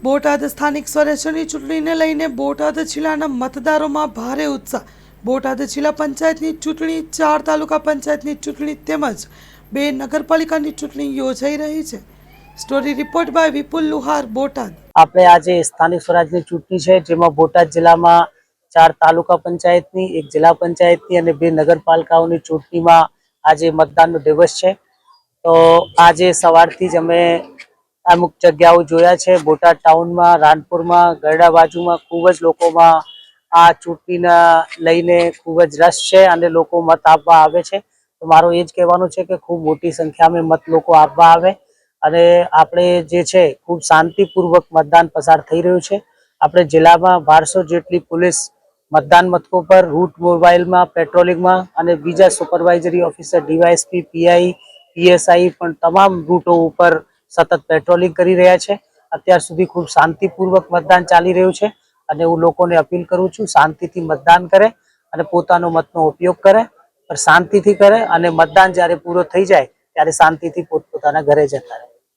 બોટાદ સ્થાનિક સ્વરાજ્યની ચૂંટણીને લઈને બોટાદ જિલ્લાના મતદારોમાં ભારે ઉત્સાહ। બોટાદ જિલ્લા પંચાયતની ચૂંટણી, 4 તાલુકા પંચાયતની ચૂંટણી તેમજ 2 નગરપાલિકાની ચૂંટણી યોજાઈ રહી છે। સ્ટોરી રિપોર્ટ બાય વિપુલ લુહાર, બોટાદ। આપણે આજે સ્થાનિક સ્વરાજની ચૂંટણી છે, જેમાં બોટાદ જિલ્લામાં 4 તાલુકા પંચાયતની, 1 જિલ્લા પંચાયતની અને 2 નગરપાલિકાઓની ચૂંટણીમાં આજે મતદાનનો દિવસ છે। તો આજે સવારથી જ અમે અમુક જગ્યાઓ જોયા છે। બોટાદ ટાઉનમાં, રાણપુરમાં, ગરડા બાજુમાં ખૂબ જ લોકોમાં આ ચૂંટણીના લઈને ખૂબ જ રસ છે અને લોકો મત આપવા આવે છે। તો મારું એ જ કહેવાનું છે કે ખૂબ મોટી સંખ્યામાં મત લોકો આપવા આવે અને આપણે જે છે ખૂબ શાંતિપૂર્વક મતદાન પસાર થઈ રહ્યું છે। આપણે જિલ્લામાં 1200 જેટલી પોલીસ મતદાન મથકો પર રૂટ મોબાઈલમાં, પેટ્રોલિંગમાં અને બીજા supervisory officer, DYSP, PI, PSI પણ તમામ રૂટો ઉપર સતત પેટ્રોલિંગ કરી રહ્યા છે। અત્યાર સુધી ખૂબ શાંતિપૂર્વક મતદાન ચાલી રહ્યું છે અને હું લોકોને અપીલ કરું છું શાંતિથી મતદાન કરે અને પોતાનો મતનો ઉપયોગ કરે, પણ શાંતિથી કરે અને મતદાન જ્યારે પૂરો થઈ જાય ત્યારે શાંતિથી પોતપોતાના ઘરે જતા રહે।